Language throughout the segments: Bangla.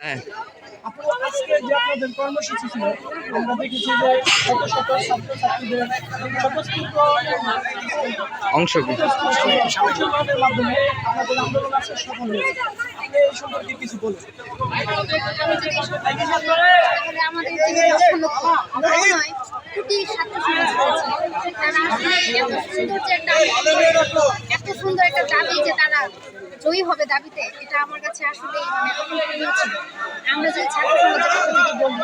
হ্যাঁ, আজকে যে আপনাদের কর্মসূচি ছিল, আমরা দেখেছি যে শত শত ছাত্রছাত্রীদের স্বতঃস্ফূর্ত অংশগ্রহণের মাধ্যমে আপনাদের আন্দোলন আজকে সফল হয়েছে। আপনি এই সম্পর্কে কিছু বলুন। তাহলে আমাদের যে লক্ষ লক্ষ নয় কোটি ছাত্র সমাজ রয়েছে, তারা আসলে এত সুন্দর একটা দাবি যে তারা জয়ী হবে দাবিতে, এটা আমার কাছে আসলে মানে অকল্পনীয় ছিল। আমরা যদি ছাত্র সমাজের কথা যদি বলি,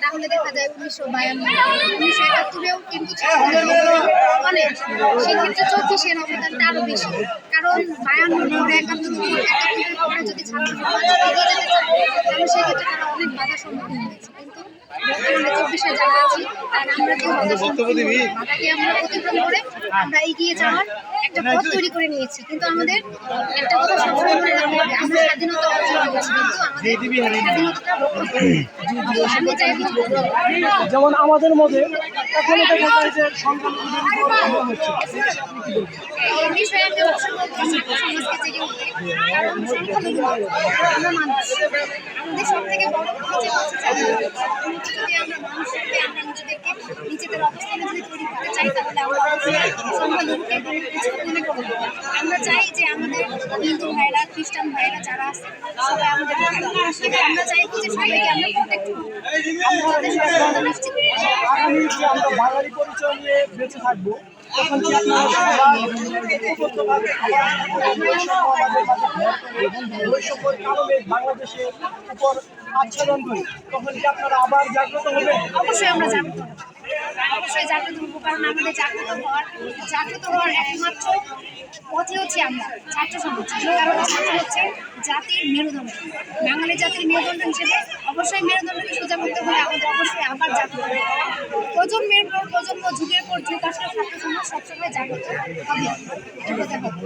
তাহলে দেখা যায় 1952-1971-এও কিন্তু ছাত্রদের অনেক, সেক্ষেত্রে 34-এর অবদানটা আরো বেশি। কারণ 52 পরে 71 পরে যদি ছাত্র সমাজ এগিয়ে যেতে চায়, তাহলে সেক্ষেত্রে তারা অনেক বাধার সম্মুখীন হয়েছে। কিন্তু বর্তমানে 24-এ যারা আছি, তারা আমরা কেউ বাধাকে আমরা অতিক্রম করে আমরা এগিয়ে যাওয়ার একটা পথ তৈরি করে নিয়েছি। কিন্তু আমাদের একটা কথা সবসময় মনে রাখতে হবে, আমরা স্বাধীনতা অর্জন করেছি, কিন্তু আমাদের স্বাধীনতাটা রক্ষা করি। আমি চাইবো যেমন আমাদের মধ্যে এখনো দেখা যায় যে সংখ্যালঘুদের হচ্ছে। এই বিষয়ে আমি অবশ্যই বলবো ছাত্র সমাজকে জেগে উঠতে, কারণ সংখ্যালঘু আমরা মানুষ, আমাদের সব থেকে বড় কথা যে হচ্ছে স্বাধীনতা। যদি আমরা মানুষ হিসেবে আমরা নিজেদের অবস্থানে যদি তৈরি করতে চাই, তাহলে আমরা অবশ্যই সংখ্যালঘুকে কোনো কিছু মনে করবো। আমরা চাই যে আমাদের হিন্দু ভাইরা, খ্রিস্টান ভাইরা যারা আছে, সবাই আমাদের ভাইরা। আমরা চাইবো যে সবাইকে আমরা প্রোটেক্ট করবো, আমরা তাদের স্বাধীনতা নিশ্চিত করবো। আগামী যে আমরা বাঙালি পরিচয় নিয়ে বেঁচে থাকবো, তখন কি আপনারা বাংলাদেশের উপর আচ্ছাদন করি, তখন কি আপনারা আবার জাগ্রত হবেন? অবশ্যই আমরা জাগ্রত হবো, অবশ্যই জাগ্রত হবো। কারণ আমাদের জাগ্রত হওয়ার একমাত্র পথই হচ্ছে আমরা ছাত্র সমাজ। কারণ ছাত্র হচ্ছে জাতির মেরুদণ্ড, বাঙালি জাতির মেরুদণ্ড হিসেবে অবশ্যই মেরুদণ্ডকে সোজা করতে হলে আমাদের অবশ্যই আবার জাগ্রত হবে। প্রজন্মের পর প্রজন্ম, যুগের পর যুগ আসলে ছাত্র সমাজ সবসময় জাগ্রত হবে, এটা হতে হবে।